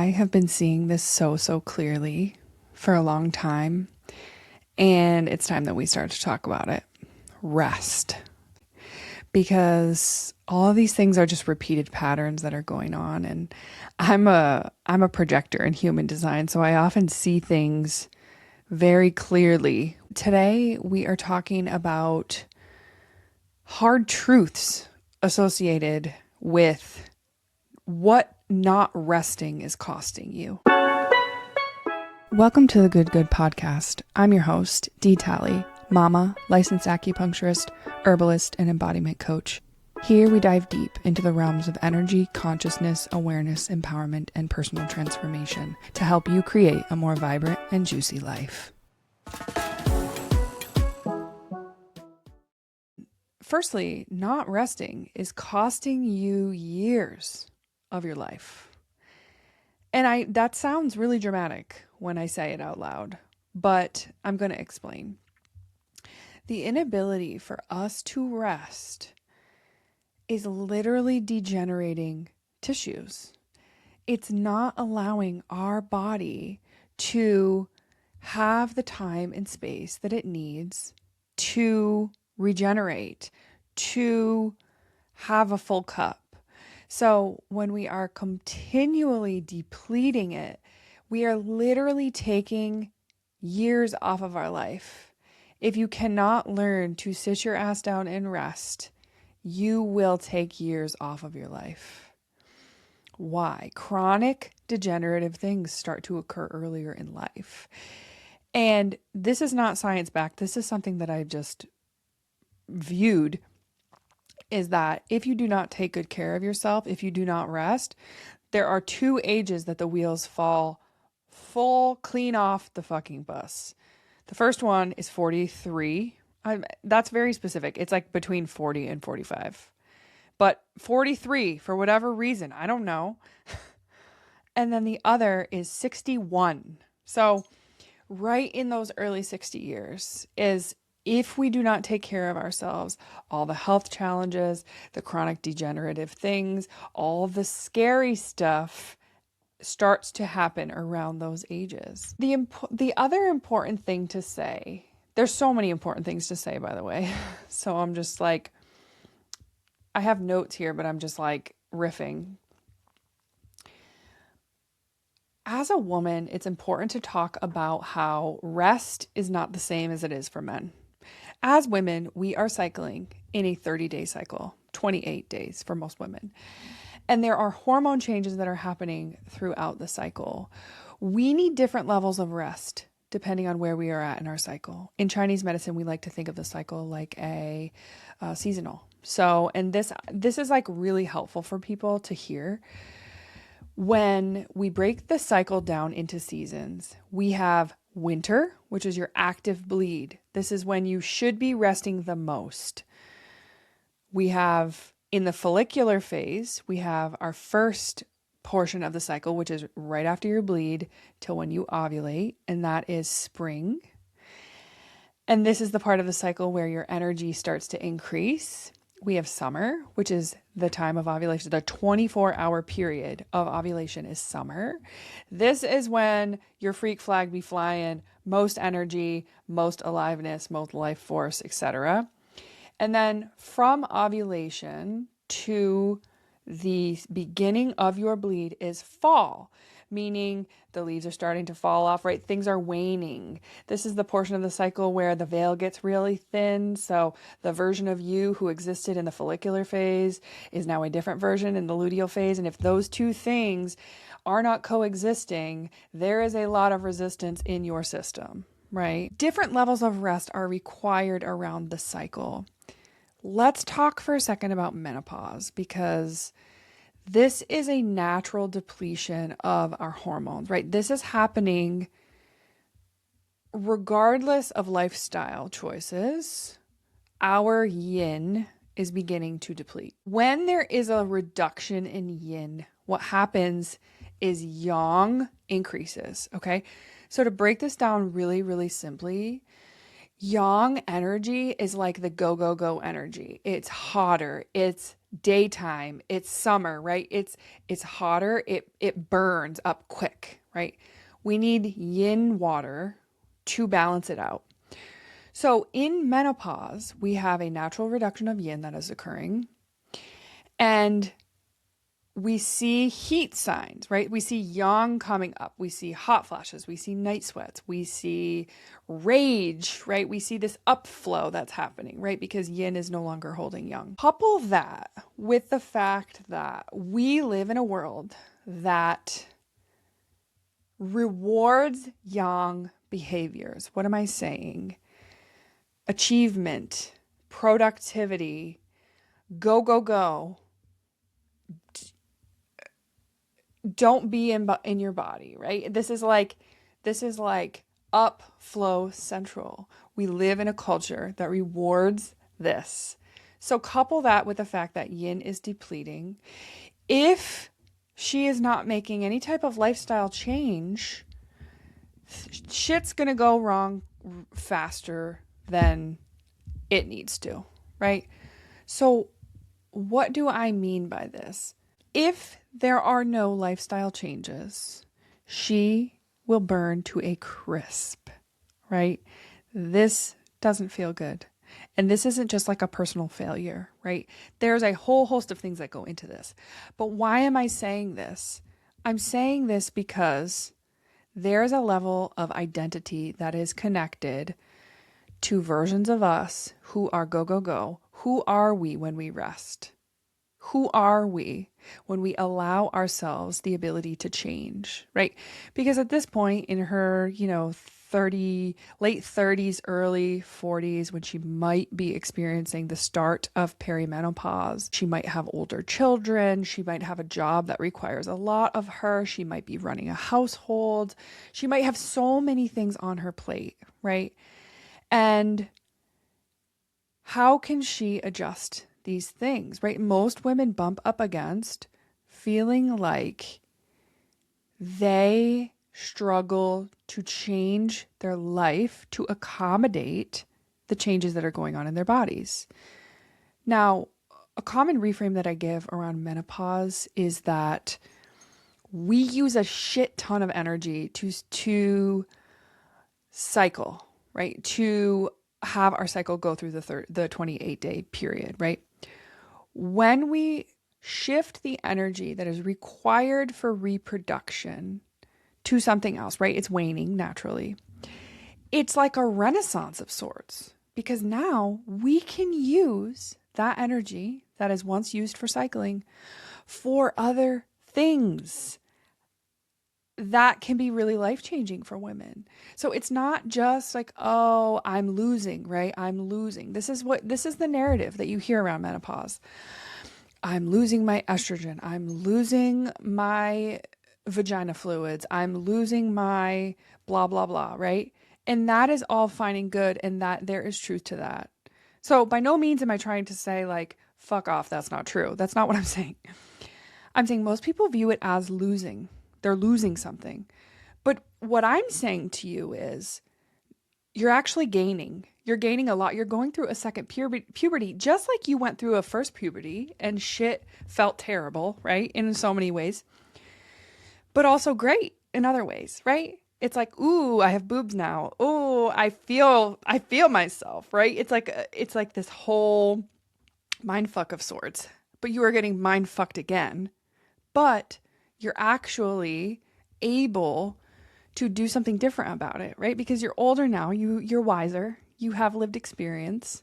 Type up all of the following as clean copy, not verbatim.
I have been seeing this so clearly for a long time, and it's time that we start to talk about it. Rest. Because all of these things are just repeated patterns that are going on, and I'm a projector in human design, so I often see things very clearly. Today we are talking about hard truths associated with what not resting is costing you. Welcome to the Good podcast. I'm your host, Dee Talley, mama, licensed acupuncturist, herbalist, and embodiment coach. Here we dive deep into the realms of energy, consciousness, awareness, empowerment, and personal transformation to help you create a more vibrant and juicy life. Firstly, not resting is costing you years of your life. And that sounds really dramatic when I say it out loud, but I'm going to explain. The inability for us to rest is literally degenerating tissues. It's not allowing our body to have the time and space that it needs to regenerate, to have a full cup. So when we are continually depleting it, we are literally taking years off of our life. If you cannot learn to sit your ass down and rest, you will take years off of your life. Why? Chronic degenerative things start to occur earlier in life. And this is not science-backed. This is something that I've just viewed, is that if you do not take good care of yourself, if you do not rest, there are 2 ages that the wheels fall full clean off the fucking bus. The first one is 43. That's very specific. It's like between 40 and 45. But 43, for whatever reason, I don't know. And then the other is 61. So right in those early 60 years is, if we do not take care of ourselves, all the health challenges, the chronic degenerative things, all the scary stuff starts to happen around those ages. The other important thing to say, there's so many important things to say, by the way. So I'm just like, I have notes here, but I'm just like riffing. As a woman, it's important to talk about how rest is not the same as it is for men. As women, we are cycling in a 30-day cycle, 28 days for most women. And there are hormone changes that are happening throughout the cycle. We need different levels of rest depending on where we are at in our cycle. In Chinese medicine, we like to think of the cycle like a seasonal. So, and this is like really helpful for people to hear. When we break the cycle down into seasons, we have winter, which is your active bleed. This is when you should be resting the most. We have, in the follicular phase, we have our first portion of the cycle, which is right after your bleed till when you ovulate, and that is spring. And this is the part of the cycle where your energy starts to increase. We have summer, which is the time of ovulation. The 24-hour period of ovulation is summer. This is when your freak flag be flying, most energy, most aliveness, most life force, etc. And then from ovulation to the beginning of your bleed is fall, meaning the leaves are starting to fall off, right? Things are waning. This is the portion of the cycle where the veil gets really thin. So the version of you who existed in the follicular phase is now a different version in the luteal phase. And if those 2 things are not coexisting, there is a lot of resistance in your system, right? Different levels of rest are required around the cycle. Let's talk for a second about menopause, because this is a natural depletion of our hormones, right? This is happening regardless of lifestyle choices. Our yin is beginning to deplete. When there is a reduction in yin, what happens is yang increases, okay? So to break this down really simply, Yang energy is like the go, go, go energy. It's hotter. It's daytime. It's summer, right? It's hotter. It burns up quick, right? We need yin water to balance it out. So in menopause, we have a natural reduction of yin that is occurring. And we see heat signs, right? We see yang coming up. We see hot flashes. We see night sweats. We see rage, right? We see this upflow that's happening, right? Because yin is no longer holding yang. Couple that with the fact that we live in a world that rewards yang behaviors. What am I saying? Achievement, productivity, go, go, go. Don't be in your body, right? This is like upflow central. We live in a culture that rewards this. So couple that with the fact that yin is depleting. If she is not making any type of lifestyle change, shit's gonna go wrong faster than it needs to, right? So what do I mean by this? If there are no lifestyle changes, she will burn to a crisp, right? This doesn't feel good. And this isn't just like a personal failure, right? There's a whole host of things that go into this. But why am I saying this? I'm saying this because there's a level of identity that is connected to versions of us who are go, go, go. Who are we when we rest? Who are we when we allow ourselves the ability to change, right? Because at this point in her, late 30s, early 40s, when she might be experiencing the start of perimenopause, she might have older children. She might have a job that requires a lot of her. She might be running a household. She might have so many things on her plate, right? And how can she adjust these things, right? Most women bump up against feeling like they struggle to change their life to accommodate the changes that are going on in their bodies. Now, a common reframe that I give around menopause is that we use a shit ton of energy to cycle, right? To have our cycle go through the 28-day period, right? When we shift the energy that is required for reproduction to something else, right? It's waning naturally. It's like a renaissance of sorts because now we can use that energy that is once used for cycling for other things that can be really life-changing for women. So it's not just like, oh, I'm losing, right? I'm losing. This is the narrative that you hear around menopause. I'm losing my estrogen. I'm losing my vagina fluids. I'm losing my blah, blah, blah, right? And that is all fine and good. And that there is truth to that. So by no means am I trying to say like, fuck off. That's not true. That's not what I'm saying. I'm saying most people view it as losing. They're losing something. But what I'm saying to you is you're actually gaining. You're gaining a lot. You're going through a second puberty, just like you went through a first puberty and shit felt terrible, right? In so many ways, but also great in other ways, right? It's like, ooh, I have boobs now. Ooh, I feel myself, right? It's like this whole mind fuck of sorts, but you are getting mind fucked again, but you're actually able to do something different about it, right? Because you're older now, you're wiser, you have lived experience,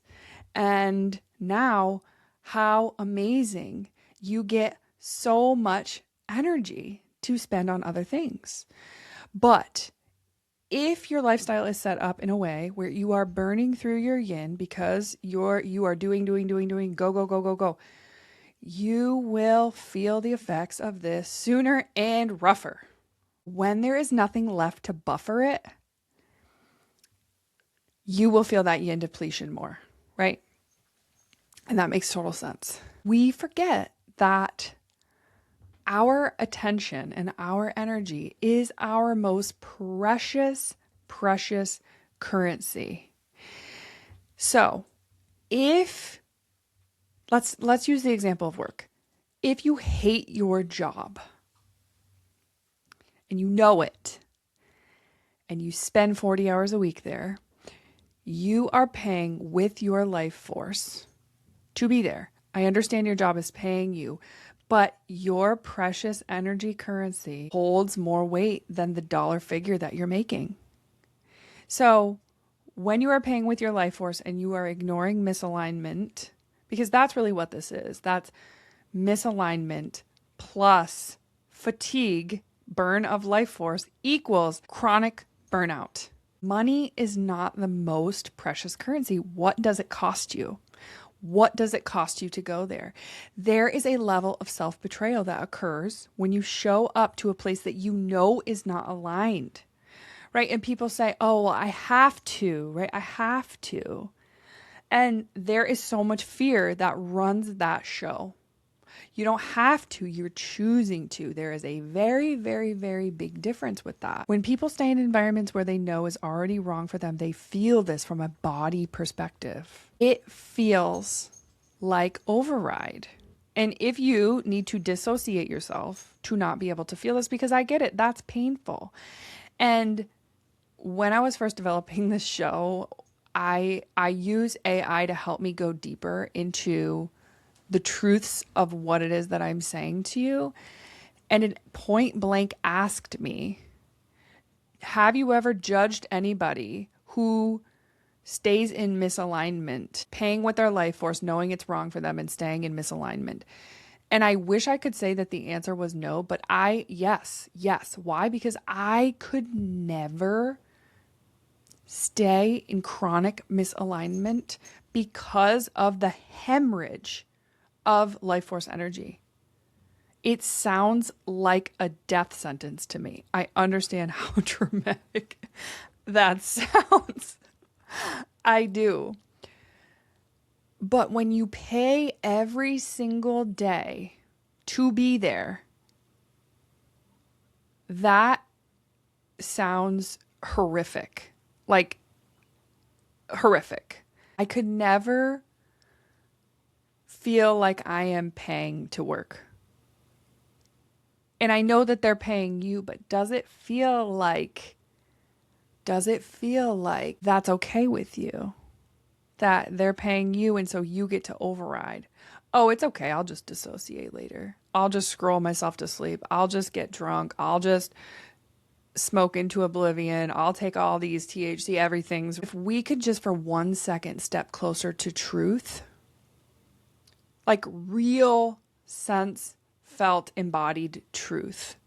and now how amazing you get so much energy to spend on other things. But if your lifestyle is set up in a way where you are burning through your yin because you are doing, go, go, go, go, go, you will feel the effects of this sooner and rougher. When there is nothing left to buffer it, you will feel that yin depletion more, right? And that makes total sense. We forget that our attention and our energy is our most precious currency. So if let's use the example of work. If you hate your job and you know it, and you spend 40 hours a week there, you are paying with your life force to be there. I understand your job is paying you, but your precious energy currency holds more weight than the dollar figure that you're making. So when you are paying with your life force and you are ignoring misalignment, because that's really what this is, that's misalignment plus fatigue, burn of life force equals chronic burnout. Money is not the most precious currency. What does it cost you? What does it cost you to go there? There is a level of self-betrayal that occurs when you show up to a place that you know is not aligned, right? And people say, oh, well, I have to, right? I have to. And there is so much fear that runs that show. You don't have to, you're choosing to. There is a very, very, very big difference with that. When people stay in environments where they know is already wrong for them, they feel this from a body perspective. It feels like override. And if you need to dissociate yourself to not be able to feel this, because I get it, that's painful. And when I was first developing this show, I use AI to help me go deeper into the truths of what it is that I'm saying to you. And it point blank asked me, have you ever judged anybody who stays in misalignment, paying with their life force, knowing it's wrong for them and staying in misalignment? And I wish I could say that the answer was no, but yes. Why? Because I could never stay in chronic misalignment because of the hemorrhage of life force energy. It sounds like a death sentence to me. I understand how dramatic that sounds. I do. But when you pay every single day to be there, that sounds horrific. Like, horrific. I could never feel like I am paying to work. And I know that they're paying you, but does it feel like that's okay with you? That they're paying you and so you get to override. Oh, it's okay. I'll just dissociate later. I'll just scroll myself to sleep. I'll just get drunk. I'll just smoke into oblivion. I'll take all these THC everythings. If we could just for 1 second step closer to truth, like real sense felt embodied truth.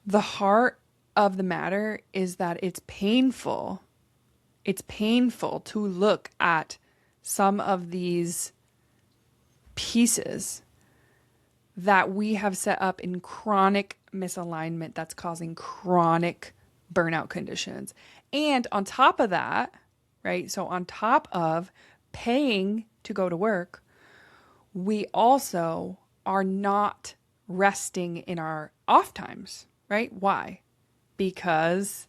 The heart of the matter is that it's painful. It's painful to look at some of these pieces that we have set up in chronic misalignment that's causing chronic burnout conditions. And on top of that, right? So on top of paying to go to work, we also are not resting in our off times, right? Why? Because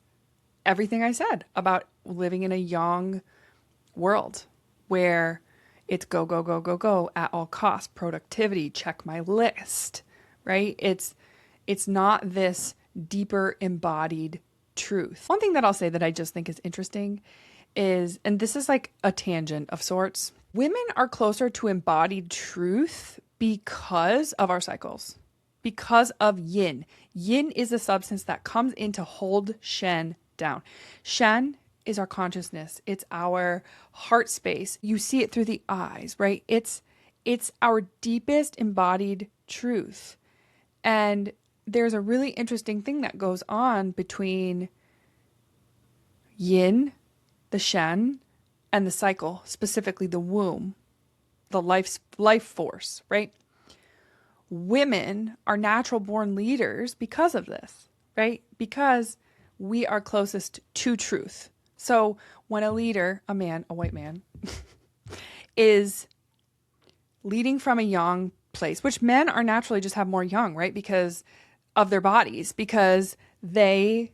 everything I said about living in a young world where it's go, go, go, go, go at all costs, productivity, check my list, right? It's not this deeper embodied truth. One thing that I'll say that I just think is interesting is, and this is like a tangent of sorts, women are closer to embodied truth because of our cycles, because of yin. Yin is a substance that comes in to hold Shen down. Shen is our consciousness. It's our heart space. You see it through the eyes, right? It's our deepest embodied truth. And there's a really interesting thing that goes on between yin, the Shen, and the cycle, specifically the womb, the life force, right? Women are natural born leaders because of this, right? Because we are closest to truth. So when a leader, a man, a white man, is leading from a yang place, which men are naturally just have more yang, right? Because of their bodies, because they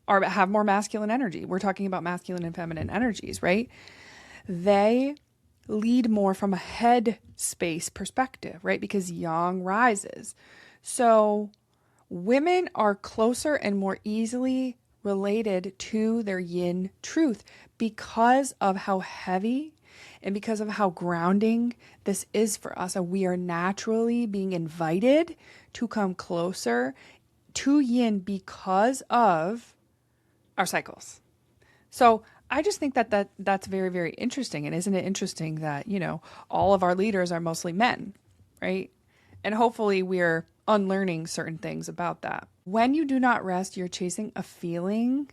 have more masculine energy. We're talking about masculine and feminine energies, right? they lead more from a head space perspective, right? Because yang rises. So women are closer and more easily related to their yin truth because of how heavy and because of how grounding this is for us. And we are naturally being invited to come closer to yin because of our cycles. So I just think that's very, very interesting. And isn't it interesting that, all of our leaders are mostly men, right? And hopefully we're unlearning certain things about that. When you do not rest, you're chasing a feeling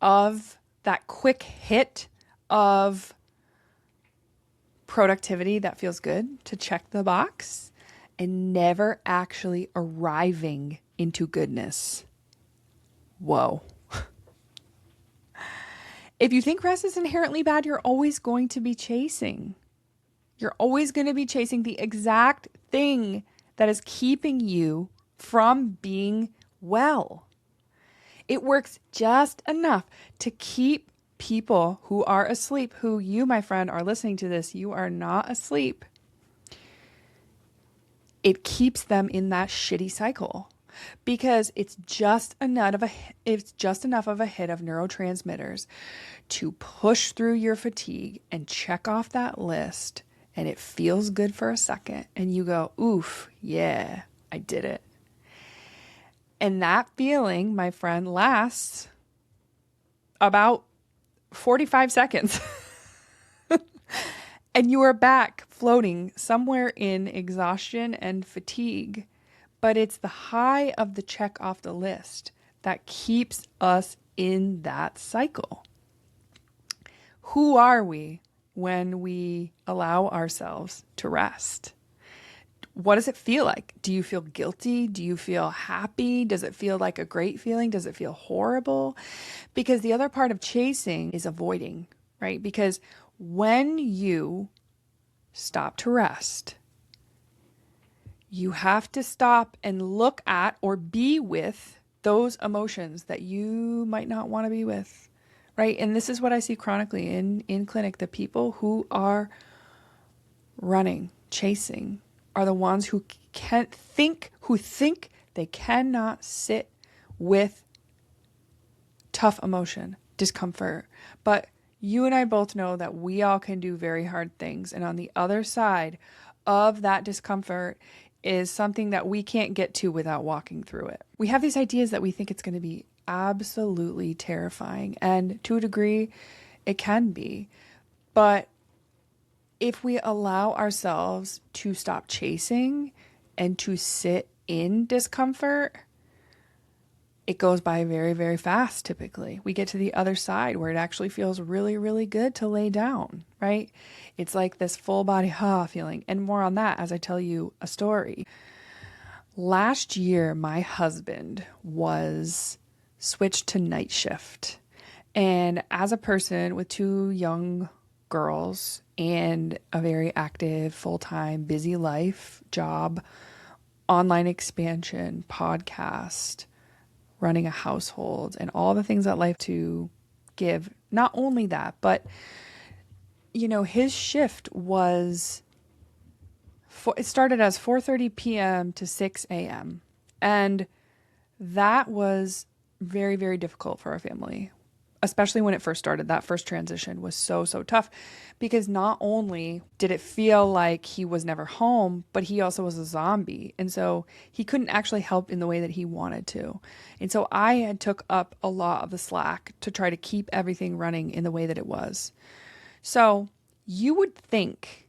of that quick hit of productivity that feels good to check the box and never actually arriving into goodness. Whoa. If you think rest is inherently bad, you're always going to be chasing. You're always going to be chasing the exact thing that is keeping you from being well. It works just enough to keep people who are asleep, who you, my friend, are listening to this, you are not asleep. It keeps them in that shitty cycle because it's just enough of a hit of neurotransmitters to push through your fatigue and check off that list. And it feels good for a second. And you go, oof, yeah, I did it. And that feeling, my friend, lasts about 45 seconds. And you are back floating somewhere in exhaustion and fatigue. But it's the high of the check off the list that keeps us in that cycle. Who are we when we allow ourselves to rest? What does it feel like? Do you feel guilty? Do you feel happy? Does it feel like a great feeling? Does it feel horrible? Because the other part of chasing is avoiding, right? Because when you stop to rest, you have to stop and look at or be with those emotions that you might not want to be with, right? And this is what I see chronically in clinic. The people who are running, chasing, are the ones who think they cannot sit with tough emotion, discomfort. But you and I both know that we all can do very hard things. And on the other side of that discomfort is something that we can't get to without walking through it. We have these ideas that we think it's going to be absolutely terrifying. And to a degree, it can be. But if we allow ourselves to stop chasing and to sit in discomfort, it goes by very, very fast typically. We get to the other side where it actually feels really, really good to lay down, right? It's like this full body feeling. And more on that as I tell you a story. Last year, my husband was switched to night shift. And as a person with 2 young girls and a very active, full-time, busy life, job, online expansion, podcast, running a household, and all the things that life to give. Not only that, but, his shift was, it started as 4:30 p.m. to 6 a.m. And that was very, very difficult for our family. Especially when it first started, that first transition was so, so tough because not only did it feel like he was never home, but he also was a zombie. And so he couldn't actually help in the way that he wanted to. And so I had took up a lot of the slack to try to keep everything running in the way that it was. So you would think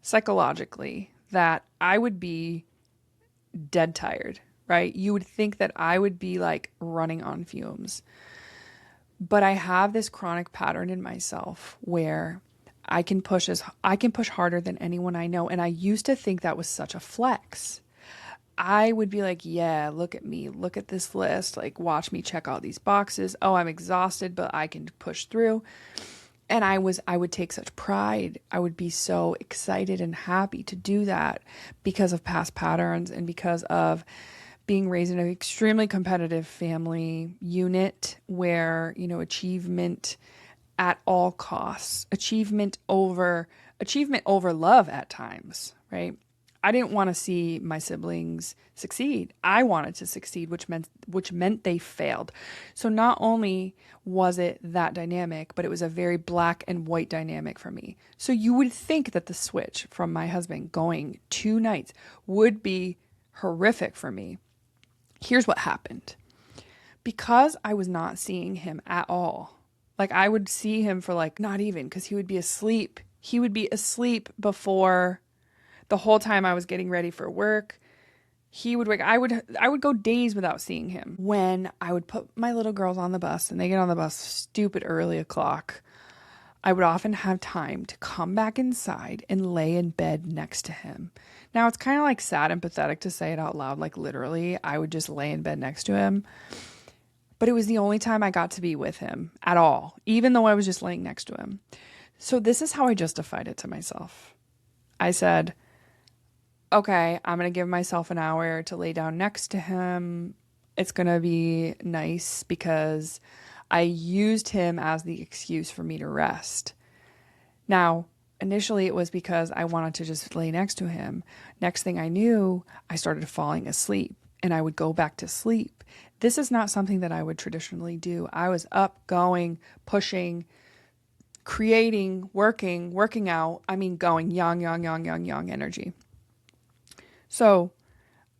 psychologically that I would be dead tired, right? You would think that I would be like running on fumes. But I have this chronic pattern in myself where I can push harder than anyone I know. And I used to think that was such a flex. I would be like, yeah, look at me. Look at this list. Like, watch me check all these boxes. Oh, I'm exhausted, but I can push through. And I would take such pride. I would be so excited and happy to do that because of past patterns and because of being raised in an extremely competitive family unit where, achievement at all costs, achievement over love at times, right? I didn't want to see my siblings succeed. I wanted to succeed, which meant they failed. So not only was it that dynamic, but it was a very black and white dynamic for me. So you would think that the switch from my husband going 2 nights would be horrific for me. Here's what happened. Because I was not seeing him at all, like I would see him for like not even, because he would be asleep. He would be asleep before the whole time I was getting ready for work. He would wake. I would go days without seeing him. When I would put my little girls on the bus and they get on the bus stupid early o'clock, I would often have time to come back inside and lay in bed next to him. Now it's kind of like sad and pathetic to say it out loud, like literally I would just lay in bed next to him. But it was the only time I got to be with him at all, even though I was just laying next to him. So this is how I justified it to myself. I said, okay, I'm going to give myself an hour to lay down next to him. It's going to be nice because I used him as the excuse for me to rest. Now, initially it was because I wanted to just lay next to him. Next thing I knew, I started falling asleep and I would go back to sleep. This is not something that I would traditionally do. I was up, going, pushing, creating, working out. I mean, going young energy. So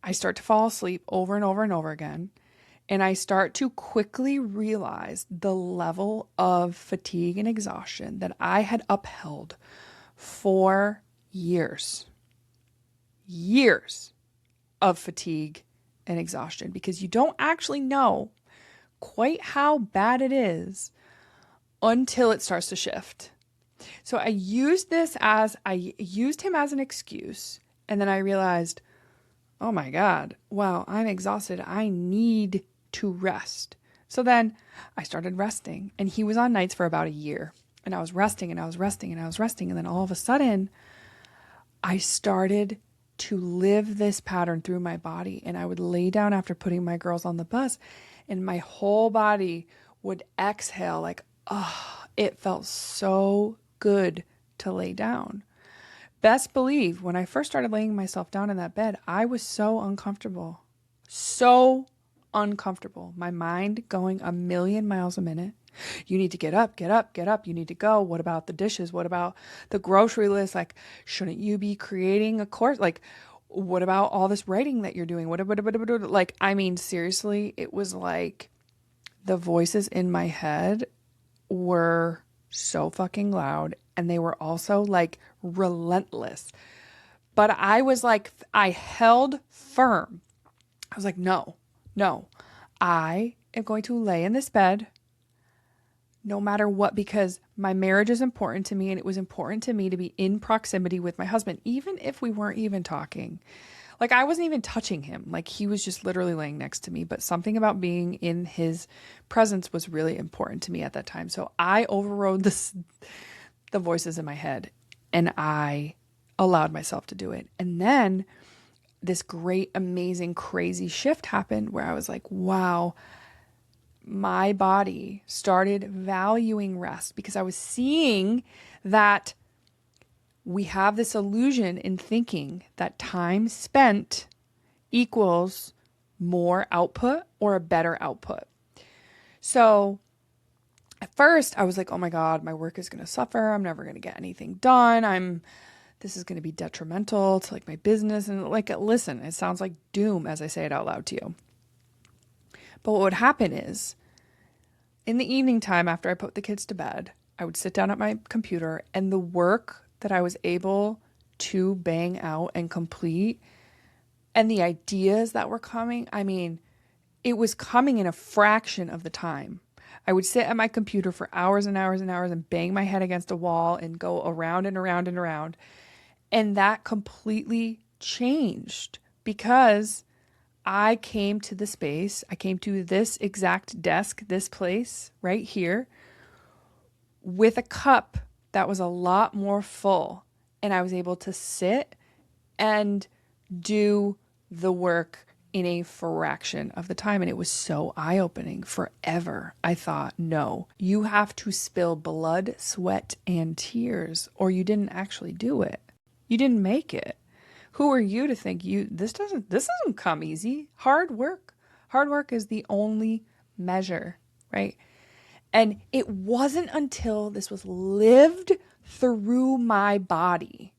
I start to fall asleep over and over and over again. And I start to quickly realize the level of fatigue and exhaustion that I had upheld for years. Years of fatigue and exhaustion, because you don't actually know quite how bad it is until it starts to shift. So I used him as an excuse, and then I realized, oh my God, wow, I'm exhausted. I need to rest. So then I started resting, and he was on nights for about a year, and I was resting and I was resting and I was resting. And then all of a sudden I started to live this pattern through my body. And I would lay down after putting my girls on the bus, and my whole body would exhale like, oh, it felt so good to lay down. Best believe when I first started laying myself down in that bed, I was so uncomfortable. So uncomfortable. My mind going a million miles a minute. You need to get up. You need to go. What about the dishes? What about the grocery list? Like, shouldn't you be creating a course? Like, what about all this writing that you're doing? Like, I mean, seriously, it was like the voices in my head were so fucking loud, and they were also like relentless. But I was like, I held firm. I was like, no, I am going to lay in this bed no matter what, because my marriage is important to me, and it was important to me to be in proximity with my husband, even if we weren't even talking. Like, I wasn't even touching him. Like, he was just literally laying next to me, but something about being in his presence was really important to me at that time. So I overrode the voices in my head, and I allowed myself to do it. And then this great, amazing, crazy shift happened where I was like, wow, my body started valuing rest, because I was seeing that we have this illusion in thinking that time spent equals more output or a better output. So at first I was like, oh my God, my work is going to suffer. I'm never going to get anything done. This is going to be detrimental to like my business. And like, listen, it sounds like doom as I say it out loud to you. But what would happen is, in the evening time after I put the kids to bed, I would sit down at my computer, and the work that I was able to bang out and complete, and the ideas that were coming, I mean, it was coming in a fraction of the time. I would sit at my computer for hours and hours and hours and bang my head against a wall and go around and around and around. And that completely changed, because I came to this exact desk, this place right here, with a cup that was a lot more full. And I was able to sit and do the work in a fraction of the time. And it was so eye-opening. Forever, I thought, no, you have to spill blood, sweat, and tears, or you didn't actually do it. You didn't make it. Who are you to think this doesn't come easy? Hard work is the only measure, right? And it wasn't until this was lived through my body,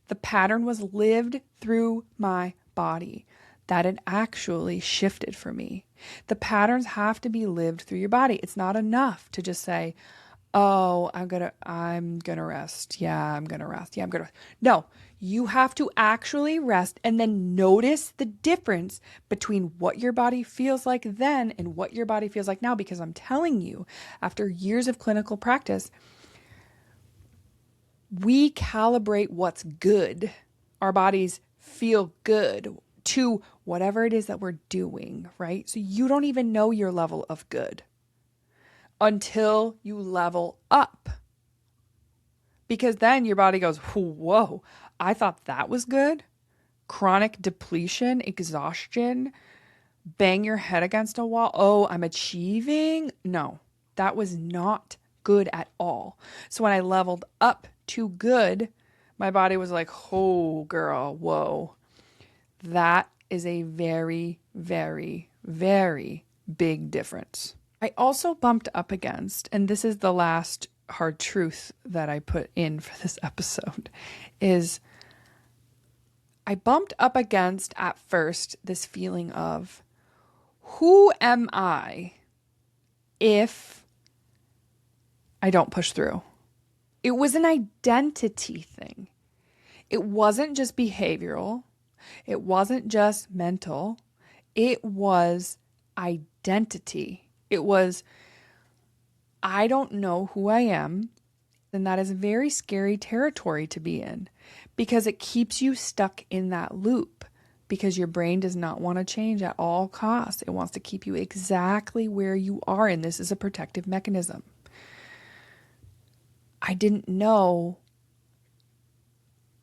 the pattern was lived through my body, that it actually shifted for me. The patterns have to be lived through your body. It's not enough to just say, oh, I'm gonna rest. Yeah, I'm gonna rest. Yeah, I'm gonna rest. No, you have to actually rest and then notice the difference between what your body feels like then and what your body feels like now. Because I'm telling you, after years of clinical practice, we calibrate what's good. Our bodies feel good to whatever it is that we're doing, right? So you don't even know your level of good until you level up. Because then your body goes, whoa, I thought that was good. Chronic depletion, exhaustion, bang your head against a wall. Oh, I'm achieving. No, that was not good at all. So when I leveled up to good, my body was like, oh, girl, whoa. That is a very, very, very big difference. I also bumped up against, and this is the last hard truth that I put in for this episode, is I bumped up against at first this feeling of, who am I if I don't push through? It was an identity thing. It wasn't just behavioral. It wasn't just mental. It was identity. It was, I don't know who I am. And that is very scary territory to be in, because it keeps you stuck in that loop, because your brain does not want to change at all costs. It wants to keep you exactly where you are. And this is a protective mechanism. I didn't know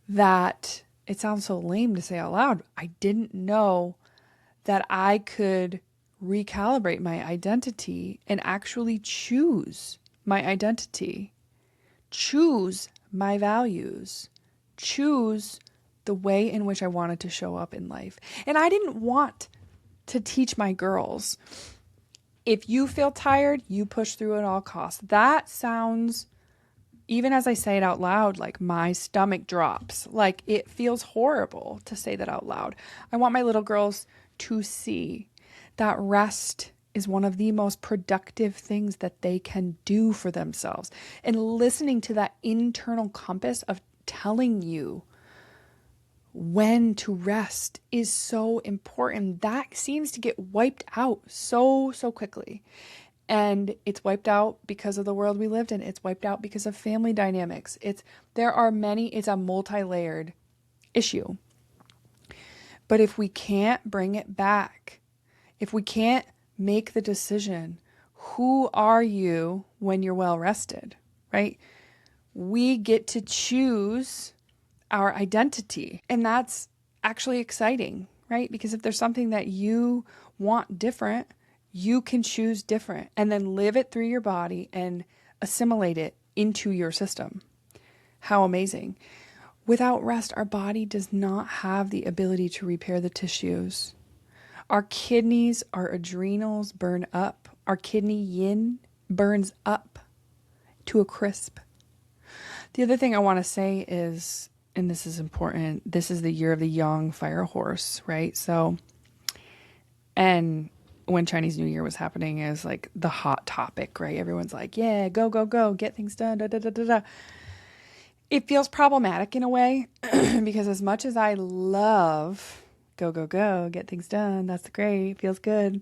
that, it sounds so lame to say out loud, I didn't know that I could recalibrate my identity and actually choose my identity, choose my values, choose the way in which I wanted to show up in life. And I didn't want to teach my girls, if you feel tired, you push through at all costs. That sounds, even as I say it out loud, like my stomach drops. Like, it feels horrible to say that out loud. I want my little girls to see that rest is one of the most productive things that they can do for themselves. And listening to that internal compass of telling you when to rest is so important. That seems to get wiped out so quickly. And it's wiped out because of the world we lived in. It's wiped out because of family dynamics. It's a multi-layered issue. But if we can't bring it back, if we can't make the decision, who are you when you're well rested, right? We get to choose our identity. And that's actually exciting, right? Because if there's something that you want different, you can choose different and then live it through your body and assimilate it into your system. How amazing. Without rest, our body does not have the ability to repair the tissues. Our kidneys, our adrenals burn up. Our kidney yin burns up to a crisp. The other thing I want to say is, and this is important, this is the year of the young fire horse, right? So, and when Chinese New Year was happening, it was like the hot topic, right? Everyone's like, yeah, go, go, go, get things done, da, da, da, da, da. It feels problematic in a way because as much as I love go, go, go, get things done, that's great, feels good.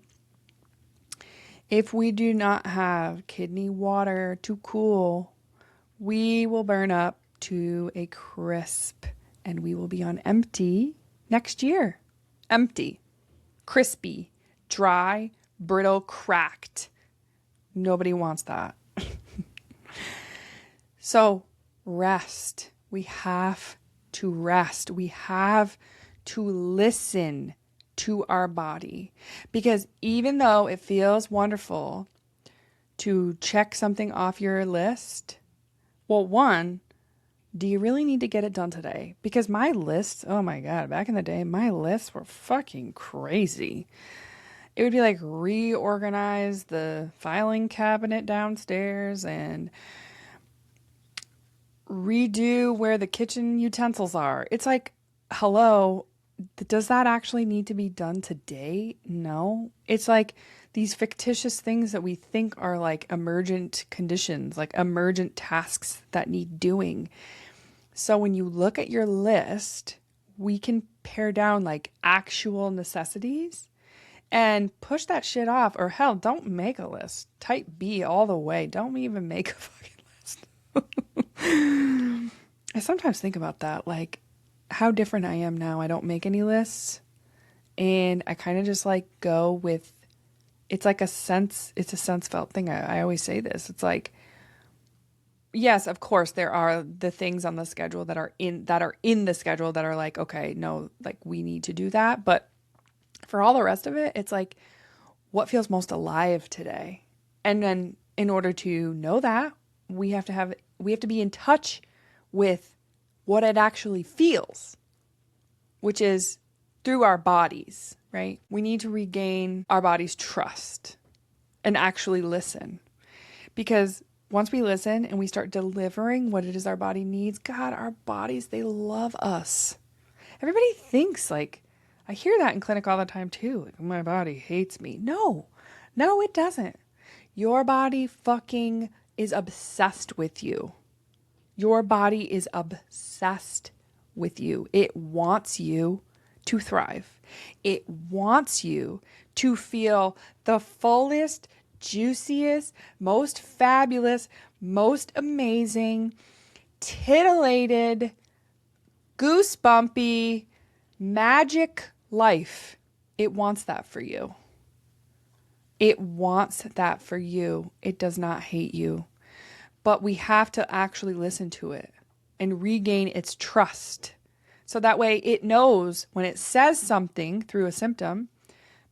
If we do not have kidney water to cool, we will burn up to a crisp and we will be on empty next year. Empty, crispy, dry, brittle, cracked. Nobody wants that. So rest. We have to rest. We have to listen to our body. Because even though it feels wonderful to check something off your list, well, one, do you really need to get it done today? Because my lists, oh my God, back in the day, my lists were fucking crazy. It would be like reorganize the filing cabinet downstairs and redo where the kitchen utensils are. It's like, hello, does that actually need to be done today? No. It's like these fictitious things that we think are like emergent conditions, like emergent tasks that need doing. So when you look at your list, we can pare down like actual necessities and push that shit off. Or hell, don't make a list. Type B all the way. Don't even make a fucking list. I sometimes think about that, like how different I am now. I don't make any lists, and I kind of just like go with, it's like it's a sense felt thing. I always say this. It's like, yes, of course, there are the things on the schedule that are in the schedule that are like, okay, no, like we need to do that. But for all the rest of it, it's like, what feels most alive today? And then in order to know that, we have to be in touch with what it actually feels, which is through our bodies, right? We need to regain our body's trust and actually listen. Because once we listen and we start delivering what it is our body needs, God, our bodies, they love us. Everybody thinks like, I hear that in clinic all the time too. Like, my body hates me. No, it doesn't. Your body fucking is obsessed with you. Your body is obsessed with you. It wants you to thrive. It wants you to feel the fullest, juiciest, most fabulous, most amazing, titillated, goosebumpy, magic life. It wants that for you. It wants that for you. It does not hate you. But we have to actually listen to it and regain its trust. So that way it knows when it says something through a symptom,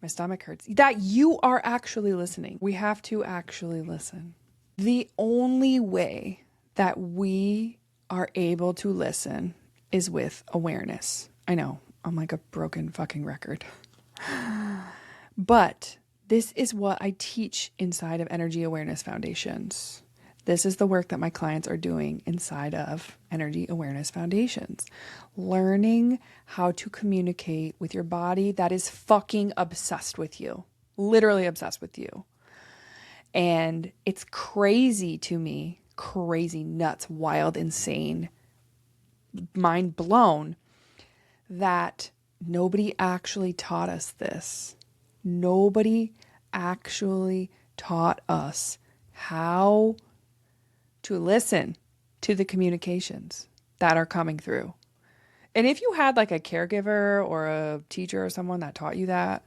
my stomach hurts, that you are actually listening. We have to actually listen. The only way that we are able to listen is with awareness. I know, I'm like a broken fucking record. But this is what I teach inside of Energy Awareness Foundations. This is the work that my clients are doing inside of Energy Awareness Foundations. Learning how to communicate with your body that is fucking obsessed with you. Literally obsessed with you. And it's crazy to me, crazy, nuts, wild, insane, mind blown that nobody actually taught us this. Nobody actually taught us how to listen to the communications that are coming through. And if you had like a caregiver or a teacher or someone that taught you that,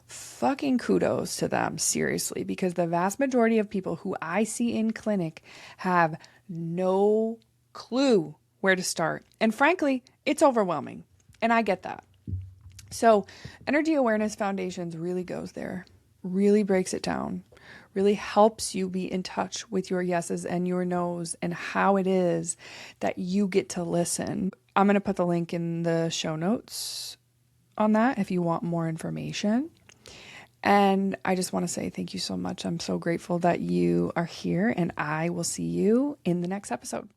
fucking kudos to them, seriously, because the vast majority of people who I see in clinic have no clue where to start. And frankly, it's overwhelming. And I get that. So Energy Awareness Foundations really goes there, really breaks it down, really helps you be in touch with your yeses and your nos and how it is that you get to listen. I'm going to put the link in the show notes on that if you want more information. And I just want to say thank you so much. I'm so grateful that you are here, and I will see you in the next episode.